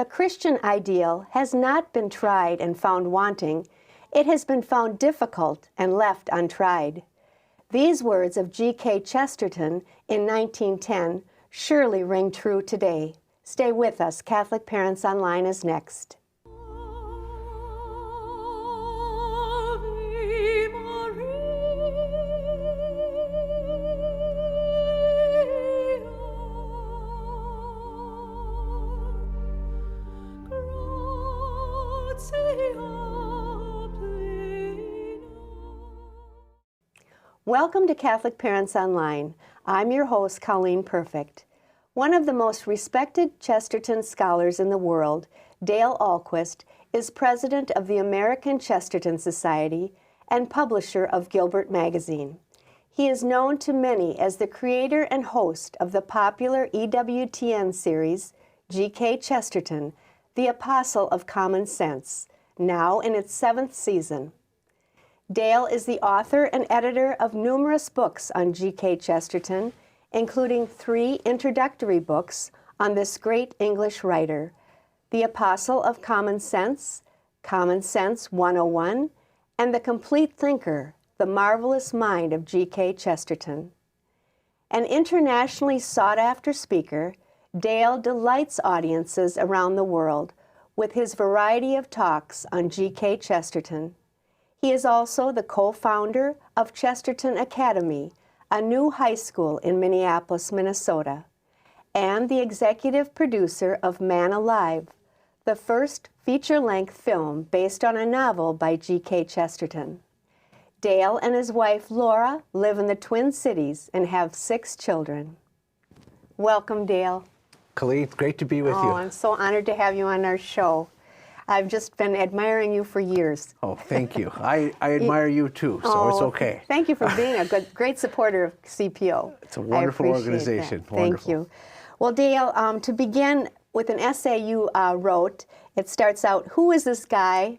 The Christian ideal has not been tried and found wanting. It has been found difficult and left untried. These words of G.K. Chesterton in 1910 surely ring true today. Stay with us. Catholic Parents Online is next. Welcome to Catholic Parents Online. I'm your host, Colleen Perfect. One of the most respected Chesterton scholars in the world, Dale Ahlquist, is president of the American Chesterton Society and publisher of Gilbert magazine. He is known to many as the creator and host of the popular EWTN series, GK Chesterton, the Apostle of Common Sense, now in its 7th season. Dale is the author and editor of numerous books on G.K. Chesterton, including 3 introductory books on this great English writer, The Apostle of Common Sense 101, and The Complete Thinker, The Marvelous Mind of G.K. Chesterton. An internationally sought-after speaker, Dale delights audiences around the world with his variety of talks on G.K. Chesterton. He is also the co-founder of Chesterton Academy, a new high school in Minneapolis, Minnesota, and the executive producer of Man Alive, the first feature-length film based on a novel by G.K. Chesterton. Dale and his wife, Laura, live in the Twin Cities and have 6 children. Welcome, Dale. Colleen, great to be with you. Oh, I'm so honored to have you on our show. I've just been admiring you for years. Oh, thank you. I admire you too, so it's okay. Thank you for being a great supporter of CPO. It's a wonderful organization. Thank you. Well, Dale, to begin with an essay you wrote, it starts out, "Who is this guy,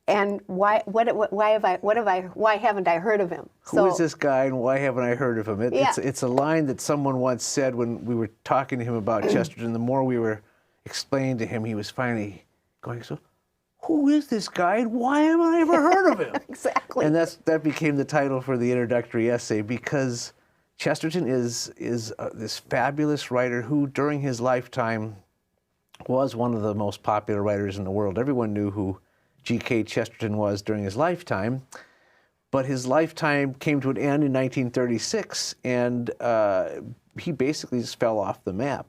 and why haven't I heard of him?" Who is this guy, and why haven't I heard of him? It's a line that someone once said when we were talking to him about Chesterton. The more we were explaining to him, he was finally going, "So, who is this guy, and why haven't I ever heard of him?" Exactly. And that became the title for the introductory essay, because Chesterton is this fabulous writer who, during his lifetime, was one of the most popular writers in the world. Everyone knew who G.K. Chesterton was during his lifetime, but his lifetime came to an end in 1936, and he basically just fell off the map.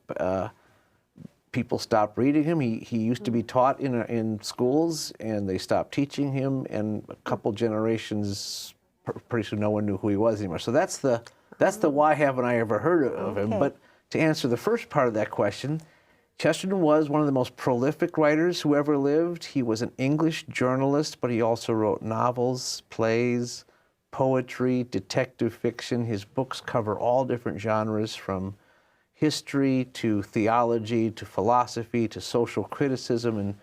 People stopped reading him. He used to be taught in schools, and they stopped teaching him, and a couple generations, pretty soon no one knew who he was anymore. So that's the why haven't I ever heard of him. But to answer the first part of that question, Chesterton was one of the most prolific writers who ever lived. He was an English journalist, but he also wrote novels, plays, poetry, detective fiction. His books cover all different genres, from history to theology to philosophy to social criticism and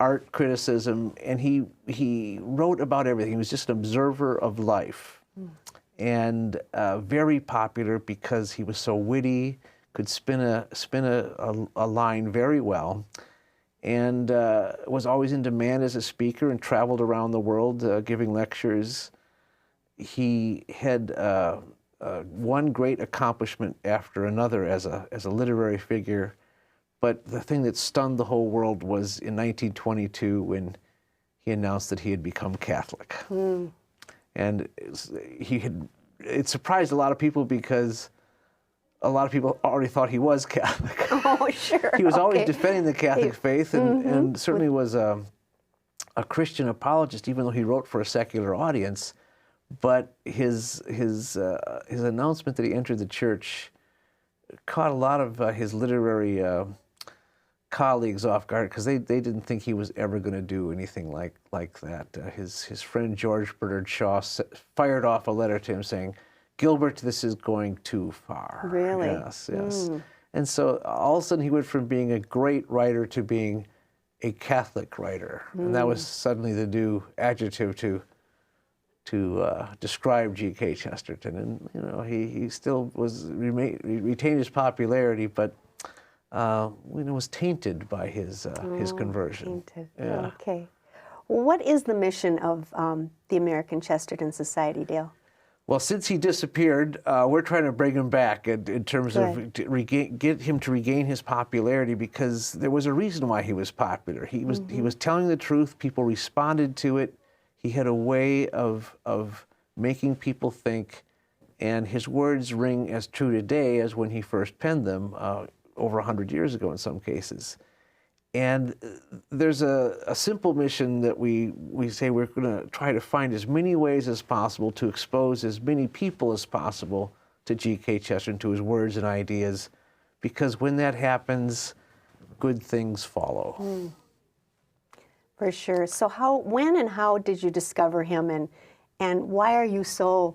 art criticism, and he wrote about everything. He was just an observer of life, and very popular because he was so witty, could spin a line very well, and was always in demand as a speaker and traveled around the world giving lectures. He had one great accomplishment after another as a literary figure, but the thing that stunned the whole world was in 1922 when he announced that he had become Catholic. And it surprised a lot of people because a lot of people already thought he was Catholic. Oh, sure. He was always defending the Catholic faith, and certainly was a Christian apologist, even though he wrote for a secular audience. But his announcement that he entered the church caught a lot of his literary colleagues off guard, because they didn't think he was ever going to do anything like that. His friend George Bernard Shaw fired off a letter to him saying, "Gilbert, this is going too far." Really? Yes. And so all of a sudden he went from being a great writer to being a Catholic writer, and that was suddenly the new adjective to describe G.K. Chesterton. And he still retained his popularity, but was tainted by his conversion. Tainted. Yeah. Okay. What is the mission of the American Chesterton Society, Dale? Well, since he disappeared, we're trying to bring him back in terms of get him to regain his popularity, because there was a reason why he was popular. He was telling the truth. People responded to it. He had a way of making people think, and his words ring as true today as when he first penned them over 100 years ago in some cases. And there's a simple mission that we say we're going to try to find as many ways as possible to expose as many people as possible to G.K. Chesterton, to his words and ideas, because when that happens, good things follow. For sure. So when and how did you discover him, and why are you so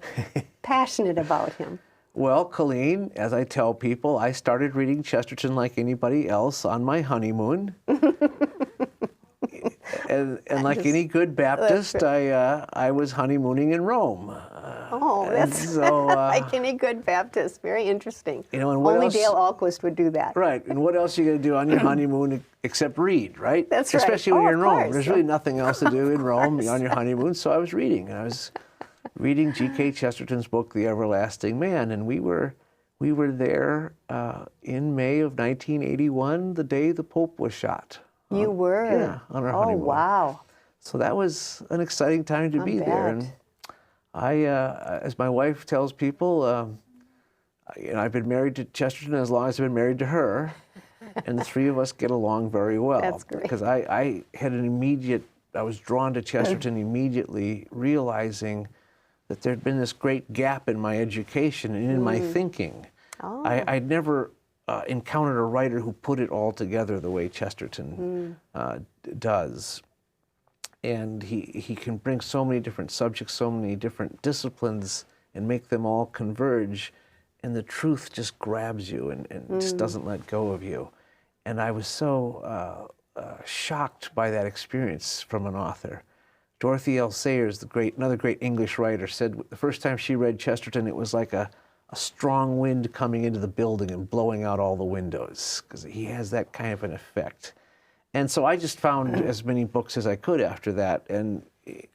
passionate about him? Well, Colleen, as I tell people, I started reading Chesterton like anybody else on my honeymoon. and like any good Baptist, I was honeymooning in Rome. That's so, like any good Baptist. Very interesting. And what Only else? Dale Ahlquist would do that. Right. And what else are you going to do on your honeymoon except read, right? That's right. Especially when you're in Rome. Course. There's really nothing else to do in Rome on your honeymoon. So I was reading, and I was reading G.K. Chesterton's book, The Everlasting Man, and we were there in May of 1981, the day the Pope was shot. You were? Yeah, on our honeymoon. Oh, wow. So that was an exciting time to be there. And I, as my wife tells people, I've been married to Chesterton as long as I've been married to her, and the three of us get along very well. That's great. Because I had I was drawn to Chesterton immediately, realizing that there'd been this great gap in my education and in my thinking. I'd never encountered a writer who put it all together the way Chesterton does. And he can bring so many different subjects, so many different disciplines, and make them all converge, and the truth just grabs you and just doesn't let go of you. And I was so shocked by that experience from an author. Dorothy L. Sayers, another great English writer, said the first time she read Chesterton, it was like a strong wind coming into the building and blowing out all the windows, because he has that kind of an effect. And so I just found as many books as I could after that. And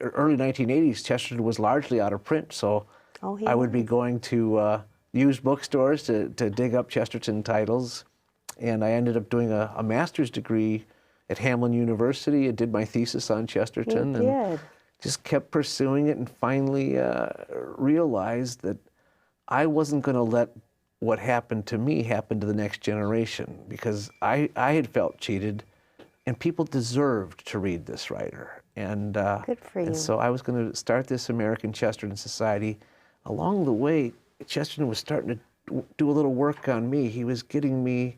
early 1980s, Chesterton was largely out of print, so I would be going to used bookstores to dig up Chesterton titles. And I ended up doing a master's degree at Hamlin University. I did my thesis on Chesterton and just kept pursuing it, and finally realized that I wasn't going to let what happened to me happen to the next generation, because I had felt cheated, and people deserved to read this writer. And, good for you. And so I was going to start this American Chesterton Society. Along the way, Chesterton was starting to do a little work on me. He was getting me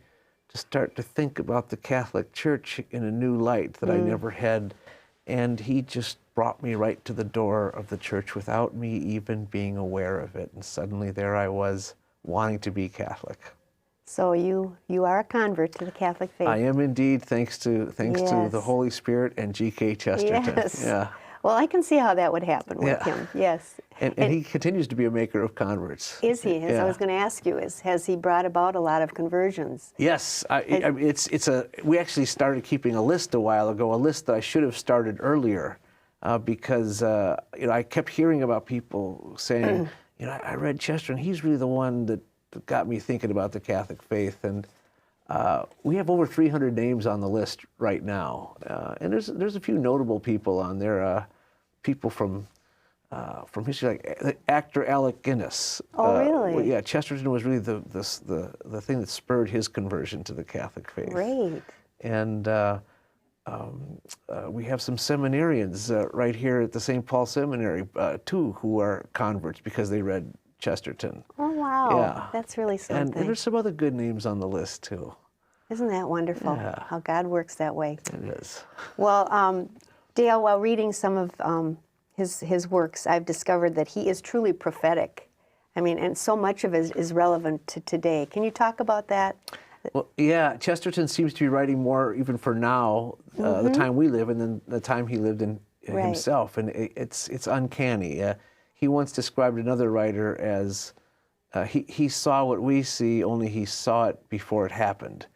to start to think about the Catholic Church in a new light that I never had. And he just brought me right to the door of the church without me even being aware of it. And suddenly there I was, wanting to be Catholic. So you are a convert to the Catholic faith. I am indeed, thanks to the Holy Spirit and G.K. Chesterton. Yes. Yeah. Well, I can see how that would happen with him. Yes. And he continues to be a maker of converts. Is he? As I was going to ask you, has he brought about a lot of conversions? Yes. We actually started keeping a list a while ago, a list that I should have started earlier, because I kept hearing about people saying, I read Chesterton. He's really the one that got me thinking about the Catholic faith. And we have over 300 names on the list right now, and there's a few notable people on there. People from history, like actor Alec Guinness. Oh, really? Well, yeah, Chesterton was really the thing that spurred his conversion to the Catholic faith. Great. And we have some seminarians right here at the St. Paul Seminary, too, who are converts because they read Chesterton. Oh, wow. Yeah. That's really something. And there's some other good names on the list, too. Isn't that wonderful, how God works that way? It is. Well, Dale, while reading some of his works, I've discovered that he is truly prophetic. I mean, and so much of it is relevant to today. Can you talk about that? Well, yeah, Chesterton seems to be writing more even for now, the time we live, and then the time he lived in himself, and it's uncanny. He once described another writer as he saw what we see, only he saw it before it happened.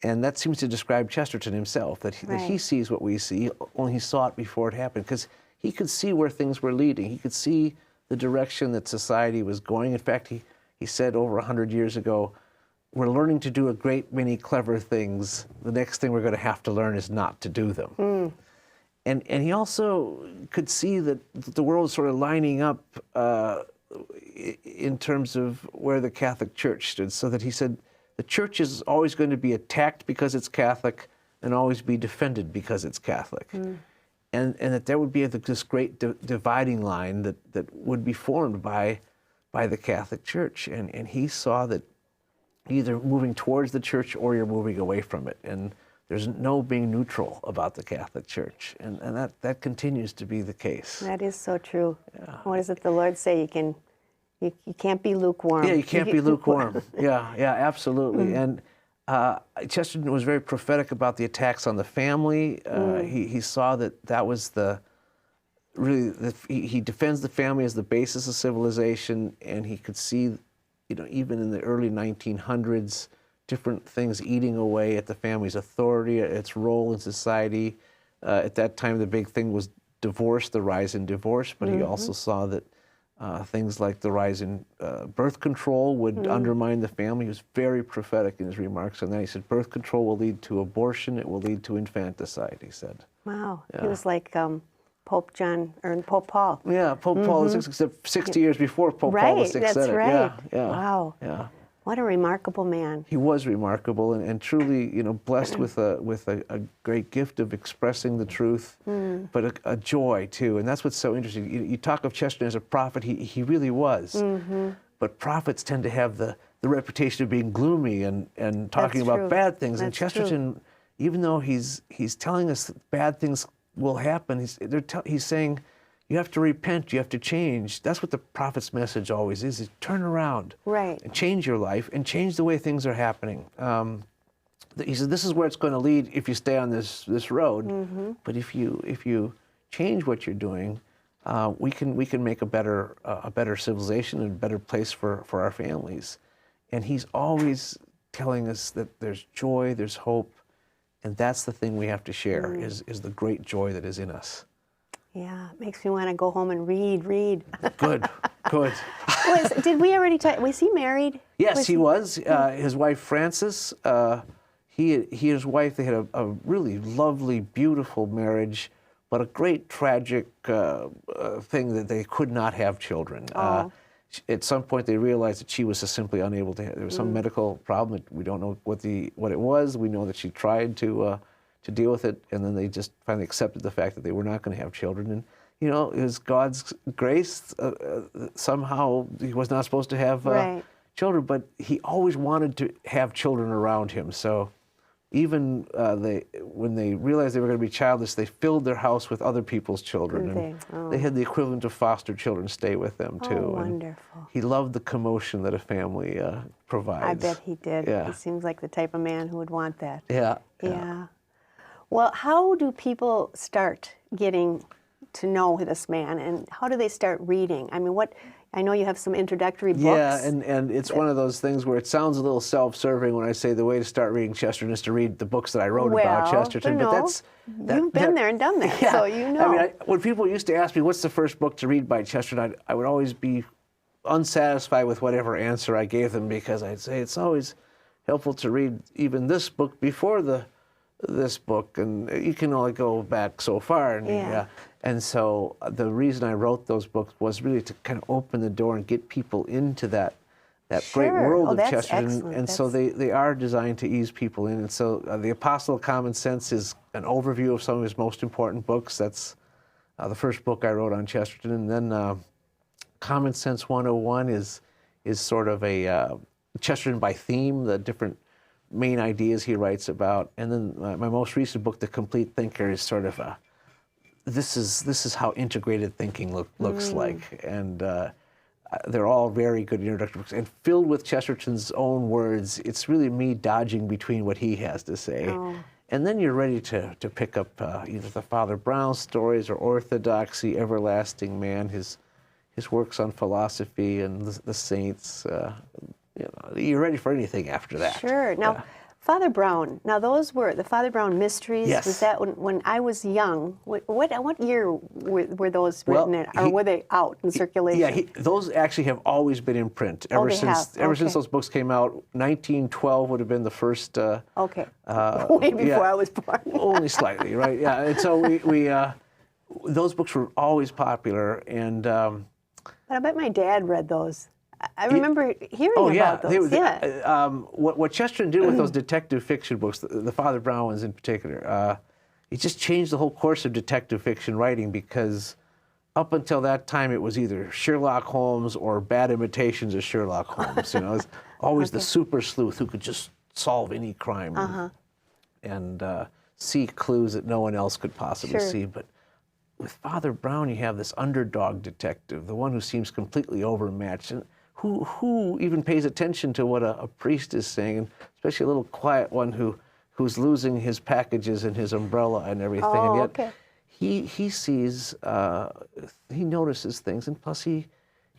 And that seems to describe Chesterton himself, that he sees what we see, only he saw it before it happened, because he could see where things were leading. He could see the direction that society was going. In fact, he said over 100 years ago, we're learning to do a great many clever things. The next thing we're going to have to learn is not to do them. And he also could see that the world was sort of lining up in terms of where the Catholic Church stood, so that he said, the church is always going to be attacked because it's Catholic and always be defended because it's Catholic. And that there would be this great dividing line that would be formed by the Catholic Church. And he saw that either moving towards the church or you're moving away from it. And there's no being neutral about the Catholic Church. And that continues to be the case. That is so true. Yeah. What does it the Lord say? You can't be lukewarm. Yeah, you can't be lukewarm. Yeah, absolutely. And Chesterton was very prophetic about the attacks on the family. He saw that was he defends the family as the basis of civilization, and he could see, even in the early 1900s, different things eating away at the family's authority, its role in society. At that time, the big thing was divorce, the rise in divorce, but he also saw that things like the rise in birth control would undermine the family. He was very prophetic in his remarks on that. He said, birth control will lead to abortion, it will lead to infanticide, he said. Wow. Yeah. He was like Pope Paul. Yeah, Pope Paul was 60 years before Pope Paul VI said it. That's right. Yeah. Wow. Yeah. What a remarkable man. He was remarkable and truly, blessed with a great gift of expressing the truth, but a joy too. And that's what's so interesting. You talk of Chesterton as a prophet. He really was. But prophets tend to have the reputation of being gloomy and talking about bad things. And Chesterton, even though he's telling us that bad things will happen, he's saying, you have to repent, you have to change. That's what the prophet's message always is turn around. Right. And change your life and change the way things are happening. He said, this is where it's going to lead if you stay on this road. But if you change what you're doing, we can make a better civilization and a better place for our families. And he's always telling us that there's joy, there's hope, and that's the thing we have to share, is the great joy that is in us. Yeah, it makes me want to go home and read. Good. Did we already talk? Was he married? Yes, he was. His wife, Frances, he and his wife, they had a really lovely, beautiful marriage, but a great tragic thing that they could not have children. At some point, they realized that she was just simply unable to. There was some medical problem. We don't know what it was. We know that she tried to deal with it, and then they just finally accepted the fact that they were not going to have children. And it was God's grace. Somehow he was not supposed to have children, but he always wanted to have children around him. So even when they realized they were going to be childless, they filled their house with other people's children. They had the equivalent of foster children stay with them too. Oh, wonderful. And he loved the commotion that a family provides. I bet he did. Yeah. He seems like the type of man who would want that. Yeah. Well, how do people start getting to know this man, and how do they start reading? I mean, I know you have some introductory books. Yeah, and it's one of those things where it sounds a little self-serving when I say the way to start reading Chesterton is to read the books that I wrote about Chesterton. But you've been there and done that, so you know. I mean, when people used to ask me, what's the first book to read by Chesterton, I would always be unsatisfied with whatever answer I gave them, because I'd say it's always helpful to read even this book before this book, and you can only go back so far. And so the reason I wrote those books was really to kind of open the door and get people into that great world of Chesterton. Excellent. And so they are designed to ease people in. And so The Apostle of Common Sense is an overview of some of his most important books. That's the first book I wrote on Chesterton. And then Common Sense 101 is sort of a Chesterton by theme, the different main ideas he writes about. And then my most recent book, The Complete Thinker, is sort of this is how integrated thinking looks like. And they're all very good introductory books and filled with Chesterton's own words. It's really me dodging between what he has to say. And then you're ready to pick up either the Father Brown stories or Orthodoxy, Everlasting Man, his works on philosophy and the saints. You're ready for anything after that. Sure. Now, Father Brown. Now, those were the Father Brown Mysteries. Yes. Was that when I was young? What year were those written in, or were they out in circulation? Yeah, those actually have always been in print ever since those books came out. 1912 would have been the first. Okay. Way before I was born. Only slightly, right? Yeah, and so we those books were always popular, and. But I bet my dad read those. I remember hearing about those. What Chesterton did with those detective fiction books, the Father Brown ones in particular, he just changed the whole course of detective fiction writing, because up until that time it was either Sherlock Holmes or bad imitations of Sherlock Holmes. You know, it was always the super sleuth who could just solve any crime and see clues that no one else could possibly see. But with Father Brown, you have this underdog detective, the one who seems completely overmatched, and who even pays attention to what a priest is saying, and especially a little quiet one who's losing his packages and his umbrella and everything. Oh, and yet he sees, he notices things, and plus he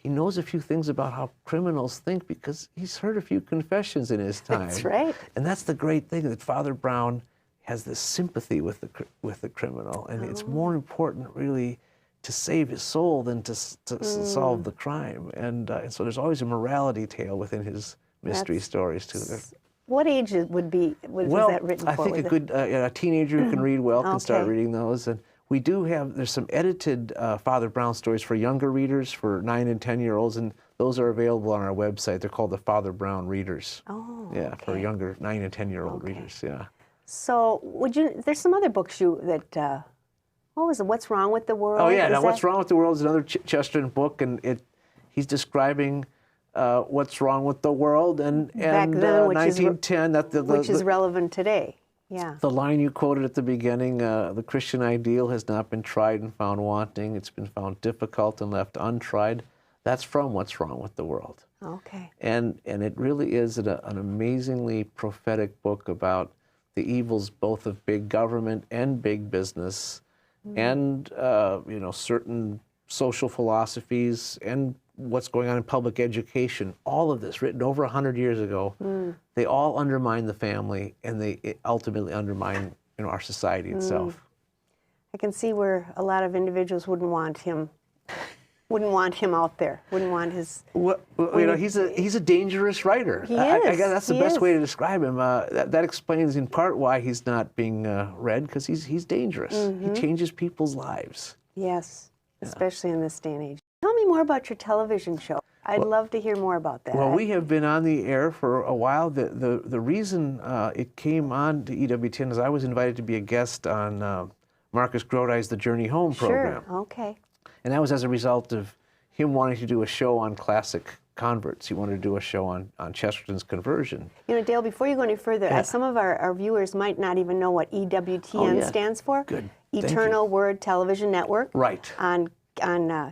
knows a few things about how criminals think, because he's heard a few confessions in his time. That's right. And that's the great thing, that Father Brown has this sympathy with the criminal, and it's more important really to save his soul than to solve the crime. And so there's always a morality tale within his mystery stories too. What age was that written for? I think a teenager who can read well can start reading those. And we do there's some edited Father Brown stories for younger readers, for 9 and 10-year-olds, and those are available on our website. They're called the Father Brown Readers. Oh, yeah, for younger 9 and 10-year-old readers. Yeah. So there's some other books that. What was it? What's Wrong with the World? Oh yeah, now What's Wrong with the World is another Chesterton book, and he's describing what's wrong with the world, and back then, 1910. Which is relevant today. Yeah. The line you quoted at the beginning: "The Christian ideal has not been tried and found wanting; it's been found difficult and left untried." That's from What's Wrong with the World. Okay. And it really is an amazingly prophetic book about the evils both of big government and big business. And certain social philosophies and what's going on in public education, all of this written over 100 years ago, they all undermine the family, and they ultimately undermine our society itself. I can see where a lot of individuals wouldn't want him out there, wouldn't want his... he's a dangerous writer. He is. I guess that's the best way to describe him. That explains in part why he's not being read, because he's dangerous. He changes people's lives. Yes, especially in this day and age. Tell me more about your television show. I'd love to hear more about that. Well, we have been on the air for a while. The reason it came on to EWTN is I was invited to be a guest on Marcus Grodi's The Journey Home program. Sure, okay. And that was as a result of him wanting to do a show on classic converts. He wanted to do a show on Chesterton's conversion. You know, Dale, before you go any further, some of our viewers might not even know what EWTN stands for. Good. Eternal Word Television Network. Right. On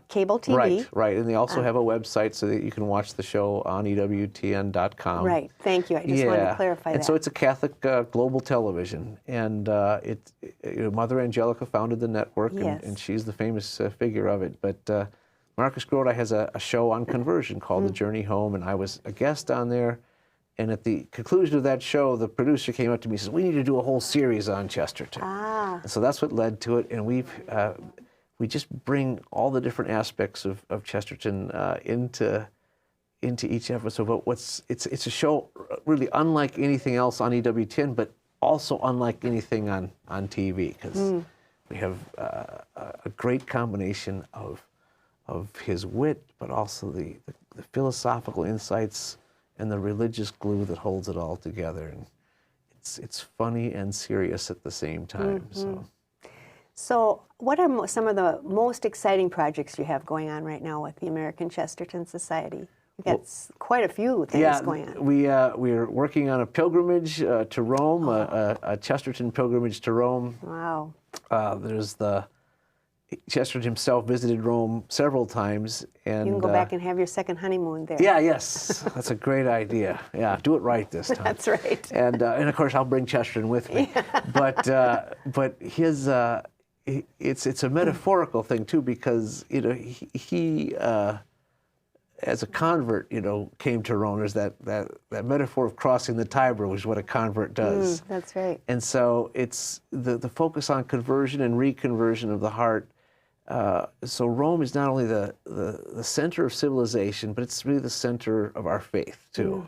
cable TV. Right. And they also have a website so that you can watch the show on EWTN.com. Right. Thank you. I just wanted to clarify that. And so it's a Catholic global television. And Mother Angelica founded the network, and she's the famous figure of it. But Marcus Grodi has a show on conversion called The Journey Home, and I was a guest on there. And at the conclusion of that show, the producer came up to me and said, "We need to do a whole series on Chesterton." And so that's what led to it. And we just bring all the different aspects of Chesterton into each episode. But it's a show really unlike anything else on EWTN, but also unlike anything on TV, because we have a great combination of his wit, but also the philosophical insights and the religious glue that holds it all together. And it's funny and serious at the same time. So what are some of the most exciting projects you have going on right now with the American Chesterton Society? You've got quite a few things going on. We are working on a pilgrimage to Rome, a Chesterton pilgrimage to Rome. Wow. There's Chesterton himself visited Rome several times. And you can go back and have your second honeymoon there. Yes. That's a great idea. Yeah, do it right this time. That's right. And of course, I'll bring Chesterton with me. But his... it's a metaphorical thing too, because he as a convert, came to Rome. There's that metaphor of crossing the Tiber, which is what a convert does. That's right. And so it's the focus on conversion and reconversion of the heart. So Rome is not only the center of civilization, but it's really the center of our faith too.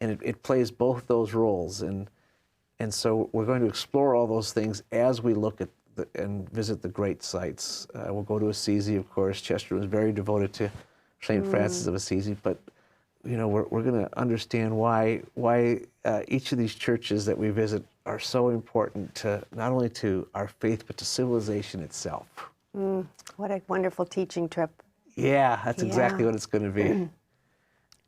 And it plays both those roles. And so we're going to explore all those things as we look at and visit the great sites. We'll go to Assisi, of course. Chesterton was very devoted to St. Francis of Assisi, but we're going to understand why each of these churches that we visit are so important to not only to our faith but to civilization itself. What a wonderful teaching trip. Yeah, that's exactly what it's going to be.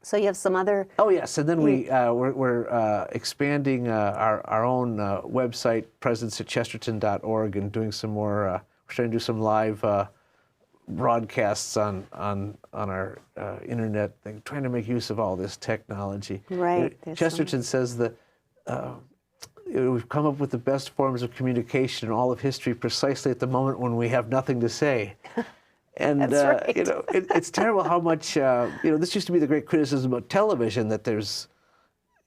So you have some other... Oh yes, and then we're expanding our own website presence at chesterton.org and doing some more. We're trying to do some live broadcasts on our internet thing, trying to make use of all this technology. Right. Chesterton says that we've come up with the best forms of communication in all of history precisely at the moment when we have nothing to say. And That's right. It's terrible how much this used to be the great criticism of television, that there's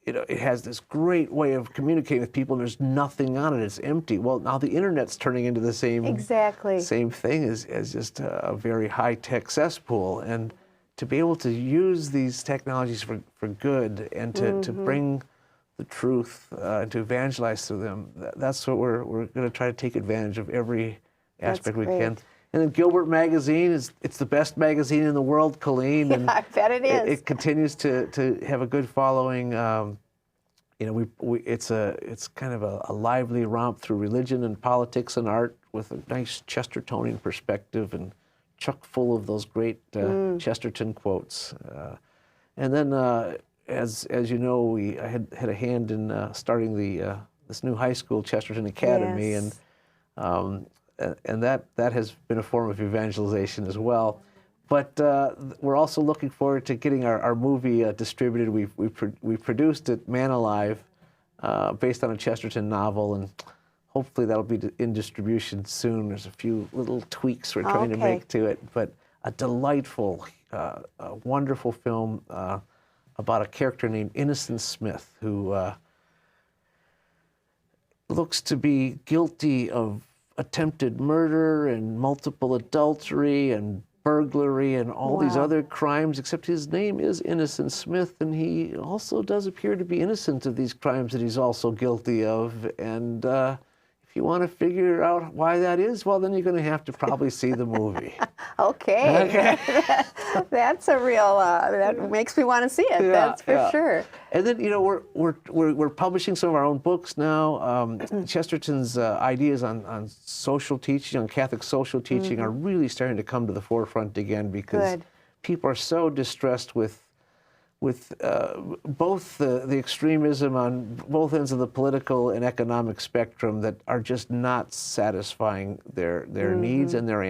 it has this great way of communicating with people and there's nothing on it, it's empty. Well, now the internet's turning into the same thing as just a very high-tech cesspool. And to be able to use these technologies for good and to bring the truth and to evangelize through them, that's what we're going to try to take advantage of every aspect we can. And then Gilbert Magazine it's the best magazine in the world, Colleen. And I bet it is. It continues to have a good following. It's kind of a lively romp through religion and politics and art with a nice Chestertonian perspective and chock full of those great Chesterton quotes. And then, as you know, I had a hand in starting this new high school, Chesterton Academy, and that has been a form of evangelization as well. But we're also looking forward to getting our movie distributed. We've produced it, Man Alive, based on a Chesterton novel, and hopefully that'll be in distribution soon. There's a few little tweaks we're trying to make to it, but a delightful, wonderful film about a character named Innocent Smith who looks to be guilty of attempted murder and multiple adultery and burglary and all these other crimes, except his name is Innocent Smith, and he also does appear to be innocent of these crimes that he's also guilty of. And if you want to figure out why that is, well, then you're going to have to probably see the movie. Okay. That's a real, that makes me want to see it, that's for sure. And then, we're publishing some of our own books now. Chesterton's ideas on social teaching, on Catholic social teaching, are really starting to come to the forefront again, because people are so distressed with both the extremism on both ends of the political and economic spectrum that are just not satisfying their needs and their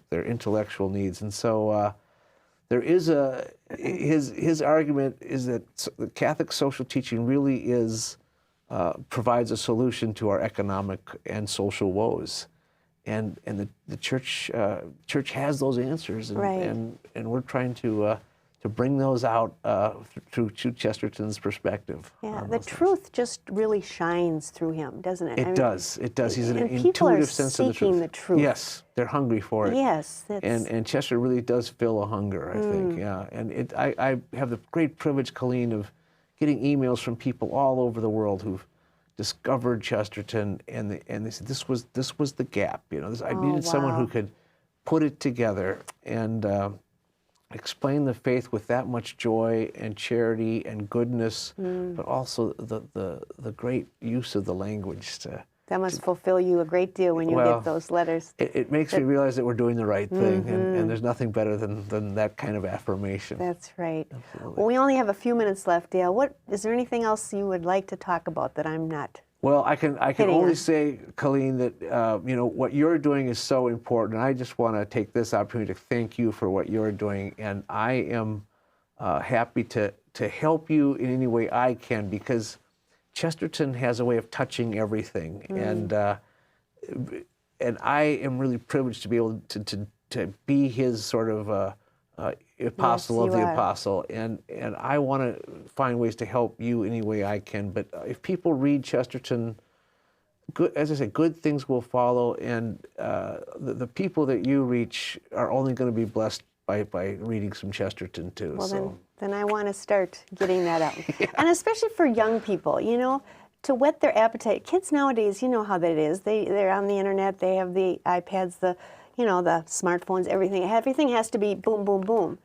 their intellectual needs. And so there is his argument is that the Catholic social teaching really provides a solution to our economic and social woes. And the church has those answers, and we're trying to bring those out through Chesterton's perspective. Yeah, the truth just really shines through him, doesn't it? It does. He's an intuitive sense of the truth. People are seeking the truth. Yes, they're hungry for it. Yes. And Chester really does fill a hunger, I think. Yeah, and I have the great privilege, Colleen, of getting emails from people all over the world who've discovered Chesterton, and they said this was the gap. I needed someone who could put it together and explain the faith with that much joy and charity and goodness, but also the great use of the language. That must fulfill you a great deal when you get those letters. It makes me realize that we're doing the right thing, and there's nothing better than that kind of affirmation. That's right. Absolutely. Well, we only have a few minutes left, Dale. Is there anything else you would like to talk about that I'm not? Well, I can only say, Colleen, that what you're doing is so important, and I just want to take this opportunity to thank you for what you're doing, and I am happy to help you in any way I can, because Chesterton has a way of touching everything, and I am really privileged to be able to be his sort of apostle Yes, of you the are. apostle, and I want to find ways to help you any way I can. But if people read Chesterton, good, as I said, good things will follow, and the people that you reach are only going to be blessed by reading some Chesterton too. Well, So then I want to start getting that out. And especially for young people, to whet their appetite. Kids nowadays, you know how that is. They're on the internet, they have the iPads, the smartphones, everything. Everything has to be boom, boom, boom.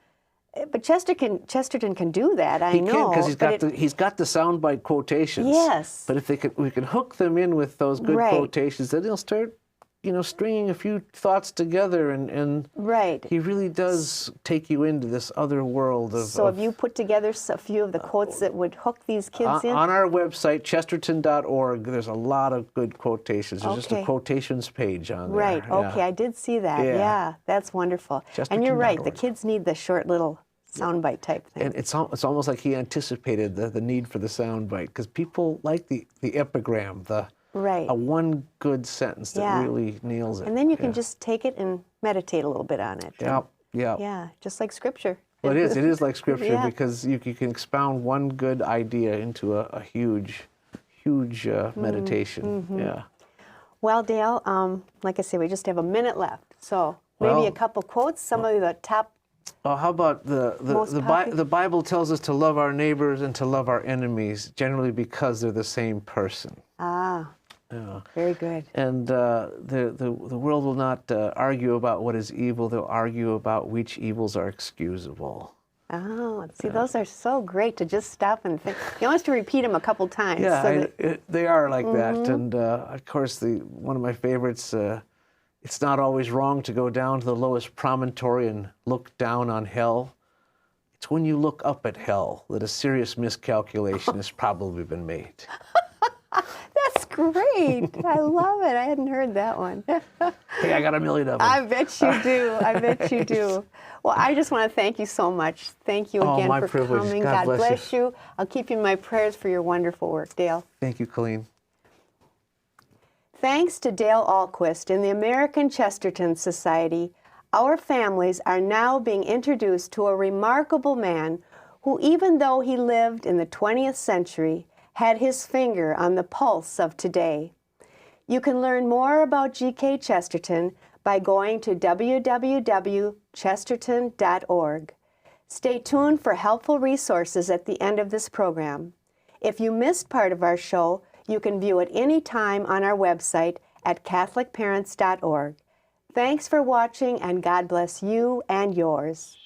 But Chesterton can do that, I he know. can, because he's got the soundbite quotations. Yes. But if we can hook them in with those good Right. quotations, then they'll start, stringing a few thoughts together, and Right. he really does take you into this other world of. So have you put together a few of the quotes that would hook these kids in? On our website, chesterton.org, there's a lot of good quotations. There's just a Okay. quotations page on there. Right, Yeah. okay, I did see that. Yeah. Yeah, that's wonderful. And you're right, the Chesterton.org. kids need the short little soundbite type thing. And it's almost like he anticipated the need for the soundbite, because people like the epigram, Right. a one good sentence that Yeah. really nails it. And then you can Yeah. just take it and meditate a little bit on it. Yeah, yeah. Yeah, just like Scripture. Well, it is like Scripture, Yeah. because you can expound one good idea into a huge meditation. Mm-hmm. Yeah. Well, Dale, like I say, we just have a minute left. So maybe Well- a couple quotes, some of the top. Oh, how about Most popular- the Bible tells us to love our neighbors and to love our enemies, generally because they're the same person. Ah, Yeah. very good. And the world will not argue about what is evil. They'll argue about which evils are excusable. Oh, see, those are so great to just stop and think. You almost have to repeat them a couple times. Yeah, so that, they are like that. Mm-hmm. And of course, one of my favorites, it's not always wrong to go down to the lowest promontory and look down on hell. It's when you look up at hell that a serious miscalculation has probably been made. that's great. I love it. I hadn't heard that one. Hey, I got a million of them. I bet you do. I bet you do. Well, I just want to thank you so much. Thank you Oh, again my for privilege. coming. God God bless bless you. I'll keep you in my prayers for your wonderful work, Dale. Thank you, Colleen. Thanks to Dale Ahlquist and the American Chesterton Society, our families are now being introduced to a remarkable man who, even though he lived in the 20th century, had his finger on the pulse of today. You can learn more about GK Chesterton by going to www.chesterton.org. Stay tuned for helpful resources at the end of this program. If you missed part of our show, you can view it anytime on our website at catholicparents.org. Thanks for watching, and God bless you and yours.